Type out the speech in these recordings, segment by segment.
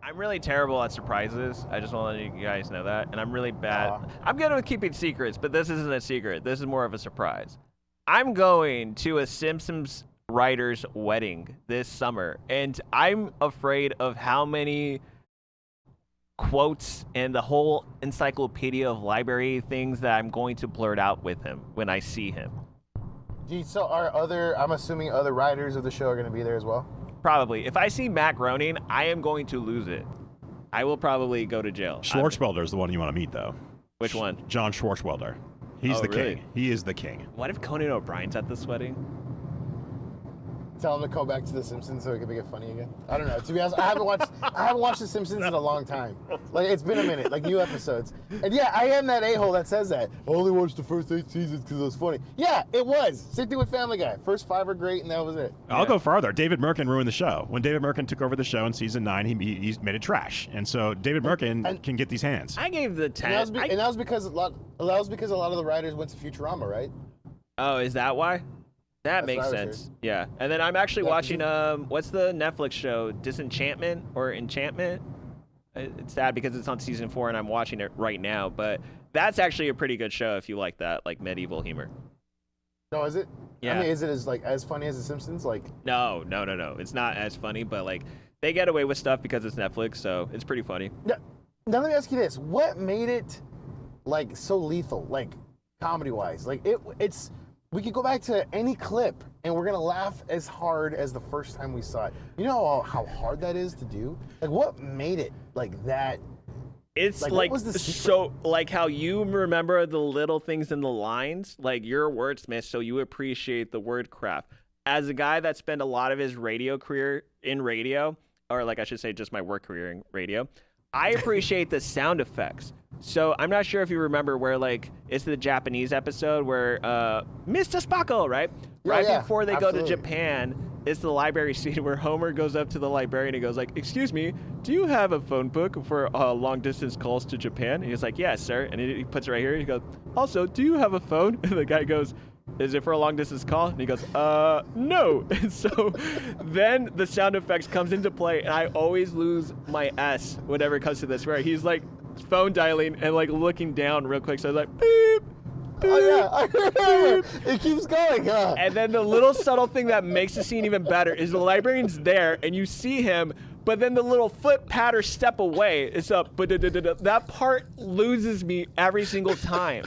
I'm really terrible at surprises. I just want to let you guys know that. And I'm really bad. I'm good with keeping secrets, but this isn't a secret. This is more of a surprise. I'm going to a Simpsons writer's wedding this summer, and I'm afraid of how many quotes and the whole encyclopedia of library things that I'm going to blurt out with him when I see him. So I'm assuming other writers of the show are going to be there as well? Probably. If I see Matt Groening, I am going to lose it. I will probably go to jail. Schwartzwelder is the one you want to meet, though. Which one? John Schwartzwelder. He's the really? king. He is the king. What if Conan O'Brien's at this wedding? Tell him to go back to The Simpsons so he can make it funny again. I don't know. To be honest, I haven't watched The Simpsons in a long time. Like, it's been a minute, like new episodes. And yeah, I am that a-hole that says that. I only watched the first 8 seasons because it was funny. Yeah, it was. Same thing with Family Guy. First 5 are great, and that was it. I'll go farther. David Merkin ruined the show. When David Merkin took over the show in season 9, he made it trash. And so David Merkin can get these hands. I gave the 10. And that was because a lot of the writers went to Futurama, right? Oh, is that why? That makes sense. Yeah. And then I'm actually watching what's the Netflix show? Disenchantment or Enchantment? It's sad because it's on season 4 and I'm watching it right now, but that's actually a pretty good show if you like that, like medieval humor. No, is it? Yeah. I mean, is it as funny as The Simpsons? Like No. It's not as funny, but like they get away with stuff because it's Netflix, so it's pretty funny. Now let me ask you this. What made it like so lethal, like comedy-wise? Like it's we could go back to any clip and we're gonna laugh as hard as the first time we saw it. You know how hard that is to do? Like, what made it like that? It's like so like how you remember the little things in the lines, like you're a wordsmith, so you appreciate the word craft. As a guy that spent a lot of his radio career in radio, or like I should say just my work career in radio, I appreciate the sound effects. So I'm not sure if you remember where like it's the Japanese episode where Mr. Sparkle, right? Yeah, before they absolutely. go to Japan, it's the library scene where Homer goes up to the librarian and goes like, "Excuse me, do you have a phone book for long distance calls to Japan?" And he's like, "Yes, sir." And he puts it right here. He goes, "Also, do you have a phone?" And the guy goes, "Is it for a long distance call?" And he goes, no. And so then the sound effects comes into play, and I always lose my S whenever it comes to this, where he's like phone dialing and like looking down real quick. So I was like, beep, beep. Oh yeah, I remember. It keeps going, huh? And then the little subtle thing that makes the scene even better is the librarian's there, and you see him, but then the little foot patter step away. It's up, but that part loses me every single time.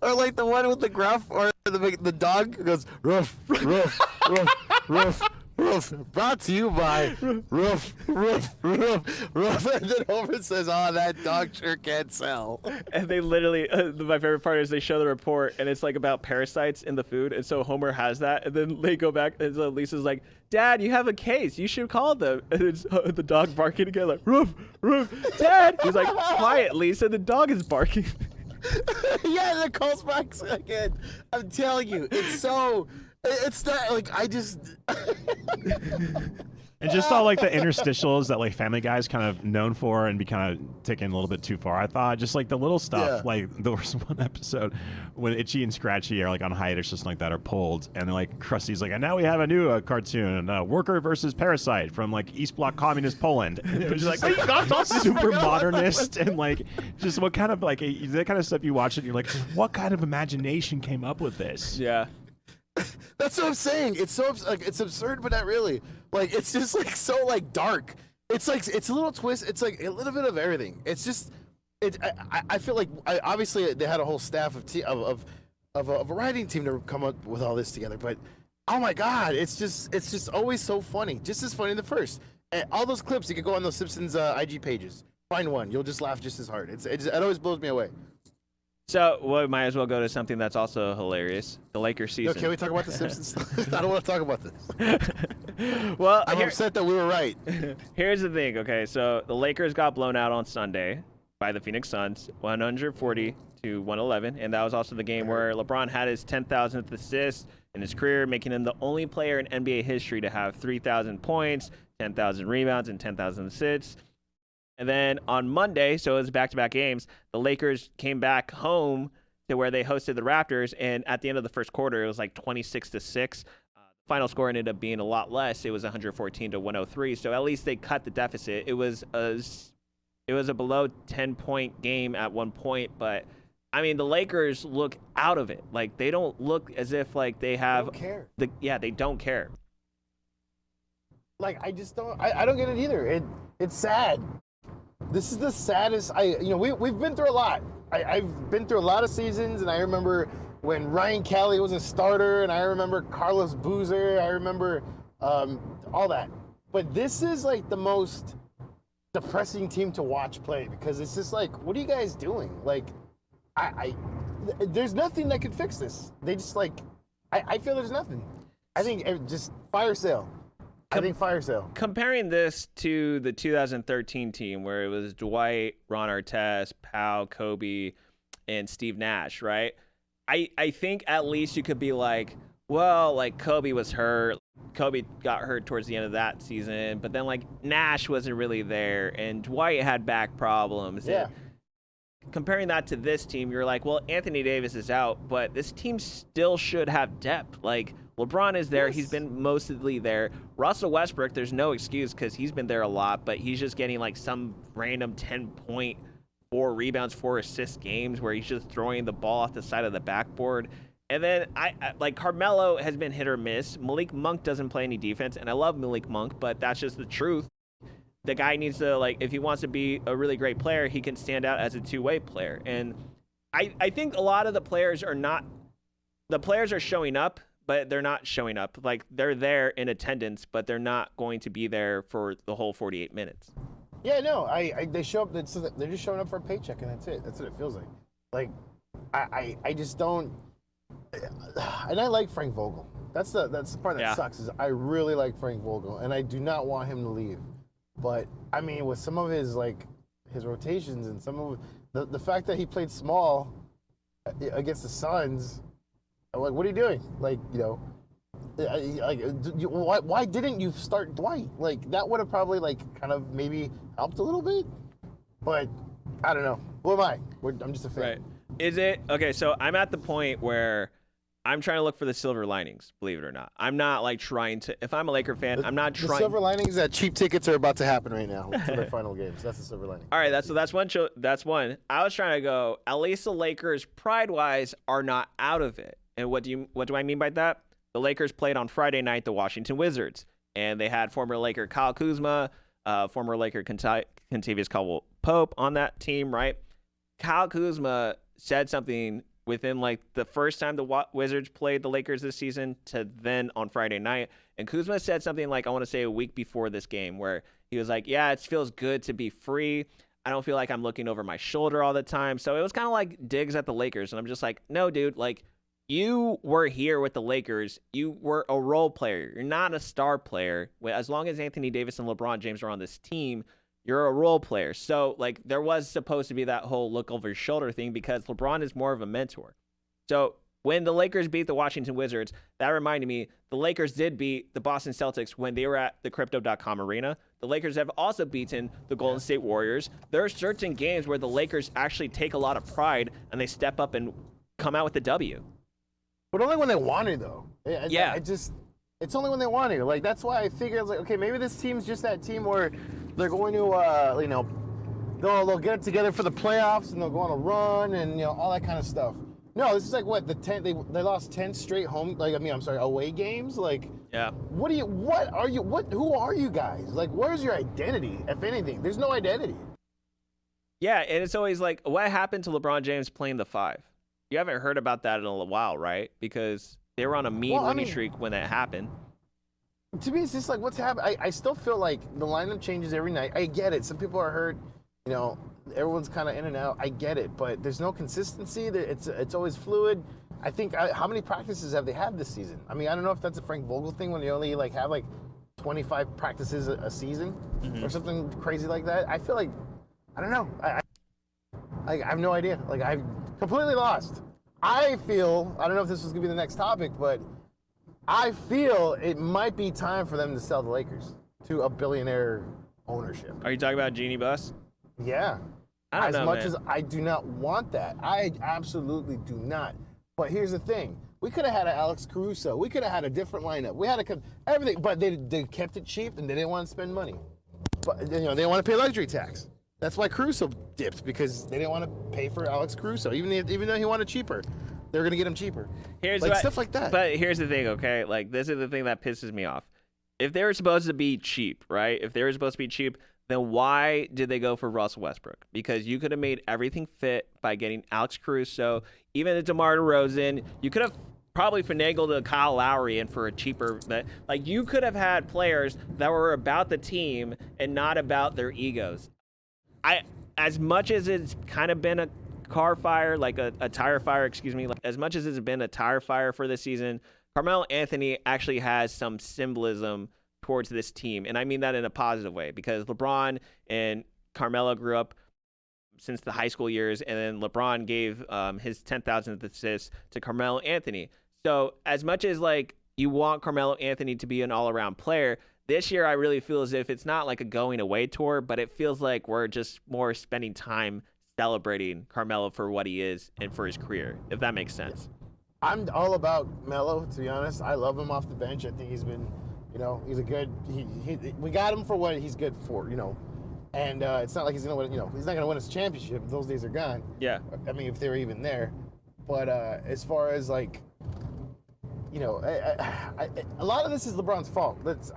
Or like the one with the gruff, or the dog goes ruff, ruff, ruff, ruff, ruff. Brought to you by ruff, ruff, ruff, ruff. And then Homer says, "Oh, that dog sure can't sell." And they literally, my favorite part is they show the report, and it's like about parasites in the food. And so Homer has that, and then they go back, and so Lisa's like, "Dad, you have a case. You should call them." And it's the dog barking again, like, "Ruff, ruff." "Dad!" He's like, "Quiet, Lisa. The dog is barking." Yeah, the calls back again. I'm telling you, it's not like I just. And just all like the interstitials that like Family Guy's kind of known for and be kind of taken a little bit too far. I thought just like the little stuff, Yeah. like there was one episode when Itchy and Scratchy are like on hiatus, just like that, are pulled, and then like Krusty's like, "And now we have a new cartoon, Worker versus Parasite from like East Bloc Communist Poland." And it was just like super modernist and like just what kind of like that kind of stuff you watch it, and you're like, what kind of imagination came up with this? Yeah. That's what I'm saying. It's so like it's absurd, but not really. Like it's just like so like dark. It's like it's a little twist. It's like a little bit of everything. It's just I feel like obviously they had a whole staff of a writing team to come up with all this together. But oh my God, it's just always so funny. Just as funny in the first. And all those clips you could go on those Simpsons IG pages. Find one. You'll just laugh just as hard. It always blows me away. So we might as well go to something that's also hilarious: the Lakers season. Can we talk about the Simpsons? I don't want to talk about this. Well, I'm upset that we were right. Here's the thing, okay? So the Lakers got blown out on Sunday by the Phoenix Suns, 140 to 111, and that was also the game where LeBron had his 10,000th assist in his career, making him the only player in NBA history to have 3,000 points, 10,000 rebounds, and 10,000 assists. And then on Monday, so it was back-to-back games, the Lakers came back home to where they hosted the Raptors, and at the end of the first quarter, it was like 26-6. final score ended up being a lot less. It was 114 to 103. So at least they cut the deficit. It was a below 10-point game at one point, but I mean the Lakers look out of it. Like they don't look as if like they have don't care. They don't care. Like I just don't. I don't get it either. It's sad. This is the saddest. We've been through a lot. I've been through a lot of seasons, and I remember when Ryan Kelly was a starter, and I remember Carlos Boozer. I remember all that. But this is like the most depressing team to watch play because it's just like, what are you guys doing? Like, there's nothing that could fix this. They just like, I feel there's nothing. I think just fire sale. I think fire sale. Comparing this to the 2013 team where it was Dwight, Ron Artest, Powell, Kobe, and Steve Nash, right? I think at least you could be like, well, like Kobe was hurt. Kobe got hurt towards the end of that season, but then like Nash wasn't really there, and Dwight had back problems. Yeah. And comparing that to this team, you're like, well, Anthony Davis is out, but this team still should have depth. Like LeBron is there. Yes. He's been mostly there. Russell Westbrook, there's no excuse because he's been there a lot, but he's just getting like some random 10-point, 4 rebounds, 4 assist games where he's just throwing the ball off the side of the backboard. And then I like Carmelo has been hit or miss. Malik Monk doesn't play any defense, and I love Malik Monk, but that's just the truth. The guy needs to, like, if he wants to be a really great player, he can stand out as a two-way player. And I think a lot of the players are showing up, but they're not showing up. Like, they're there in attendance, but they're not going to be there for the whole 48 minutes. Yeah, no, they show up. They're just showing up for a paycheck, and that's it. That's what it feels like. Like, I just don't. And I like Frank Vogel. That's the part that sucks. Is I really like Frank Vogel, and I do not want him to leave. But I mean, with some of his rotations and some of the fact that he played small against the Suns. Like, what are you doing? Like, why didn't you start Dwight? Like, that would have probably, like, kind of maybe helped a little bit. But, I don't know. Who am I? I'm just a fan. Right. Is it? Okay, so I'm at the point where I'm trying to look for the silver linings, believe it or not. I'm not, like, trying to – if I'm a Laker fan, I'm not trying – The silver linings that cheap tickets are about to happen right now to their final games. That's the silver lining. All right, that's one. That's one. I was trying to go, at least the Lakers, pride-wise, are not out of it. And what do I mean by that? The Lakers played on Friday night the Washington Wizards, and they had former Laker Kyle Kuzma, former Laker Kentavious Caldwell-Pope on that team, right? Kyle Kuzma said something within like the first time the Wizards played the Lakers this season to then on Friday night, and Kuzma said something like, I want to say a week before this game, where he was like, yeah, it feels good to be free. I don't feel like I'm looking over my shoulder all the time. So it was kind of like digs at the Lakers, and I'm just like, no, dude, like, you were here with the Lakers. You were a role player. You're not a star player. As long as Anthony Davis and LeBron James are on this team, you're a role player. So, like, there was supposed to be that whole look over your shoulder thing because LeBron is more of a mentor. So, when the Lakers beat the Washington Wizards, that reminded me the Lakers did beat the Boston Celtics when they were at the Crypto.com arena. The Lakers have also beaten the Golden State Warriors. There are certain games where the Lakers actually take a lot of pride and they step up and come out with the W. But only when they want to, though. Yeah. It's only when they want to. Like, that's why I figured, I was like, okay, maybe this team's just that team where they're going to, they'll get it together for the playoffs and they'll go on a run and, all that kind of stuff. No, this is like what, they lost 10 straight away games? Like, yeah. Who are you guys? Like, where's your identity, if anything? There's no identity. Yeah, and it's always like, what happened to LeBron James playing the 5? You haven't heard about that in a while, right? Because they were on a winning streak when that happened. To me, it's just like, what's happening? I still feel like the lineup changes every night. I get it. Some people are hurt. Everyone's kind of in and out. I get it. But there's no consistency. It's always fluid. I think, how many practices have they had this season? I mean, I don't know if that's a Frank Vogel thing when you only have 25 practices a season or something crazy like that. I feel like, I don't know. I have no idea. Like, I've completely lost. I feel, I don't know if this was going to be the next topic, but I feel it might be time for them to sell the Lakers to a billionaire ownership. Are you talking about Jeannie Buss? Yeah. I don't know, as much as I do not want that. I absolutely do not. But here's the thing. We could have had an Alex Caruso. We could have had a different lineup. We had everything, but they kept it cheap and they didn't want to spend money. But they didn't want to pay luxury tax. That's why Caruso dipped, because they didn't want to pay for Alex Caruso, even though he wanted cheaper. They're gonna get him cheaper. Stuff like that. But here's the thing, okay? Like, this is the thing that pisses me off. If they were supposed to be cheap, right? If they were supposed to be cheap, then why did they go for Russell Westbrook? Because you could have made everything fit by getting Alex Caruso, even a DeMar DeRozan. You could have probably finagled a Kyle Lowry in for a cheaper bet. Like, you could have had players that were about the team and not about their egos. As much as it's kind of been a car fire, like a tire fire, excuse me, like, as much as it's been a tire fire for this season, Carmelo Anthony actually has some symbolism towards this team. And I mean that in a positive way, because LeBron and Carmelo grew up since the high school years, and then LeBron gave his 10,000th assist to Carmelo Anthony. So as much as like you want Carmelo Anthony to be an all-around player, this year I really feel as if it's not like a going away tour, but it feels like we're just more spending time celebrating Carmelo for what he is and for his career, if that makes sense. I'm all about Melo, to be honest. I love him off the bench. I think he's been, he's a good. We got him for what he's good for, and it's not like he's gonna win. He's not gonna win his championship. Those days are gone. Yeah. I mean, if they were even there, but as far as like, a lot of this is LeBron's fault. Let's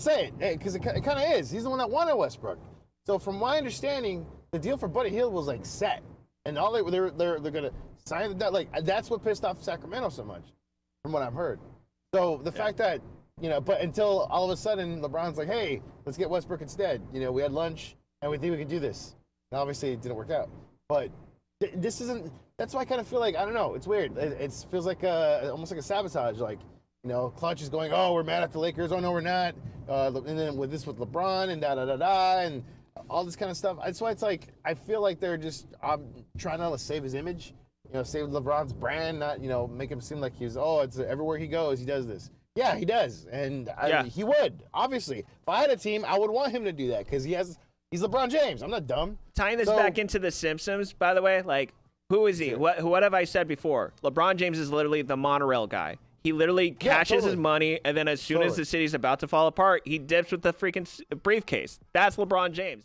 say it, because it kind of is. He's the one that wanted Westbrook. So from my understanding, the deal for Buddy Hield was like set, and all they're gonna sign that. Like, that's what pissed off Sacramento so much, from what I've heard. So the fact that but until all of a sudden LeBron's like, hey, let's get Westbrook instead. We had lunch and we think we could do this. And obviously it didn't work out. But this isn't. That's why I kind of feel like, I don't know. It's weird. It feels like almost like a sabotage. Like, Clutch is going, oh, we're mad at the Lakers. Oh no, we're not. And then with LeBron and and all this kind of stuff. That's why it's like, I feel like they're just trying to save his image, save LeBron's brand, not, make him seem like it's everywhere he goes, he does this. Yeah, he does. And he would, obviously. If I had a team, I would want him to do that, because he's LeBron James. I'm not dumb. Tying this back into The Simpsons, by the way, like, who is he? What have I said before? LeBron James is literally the monorail guy. He literally cashes his money, and then as soon as the city's about to fall apart, he dips with the freaking briefcase. That's LeBron James.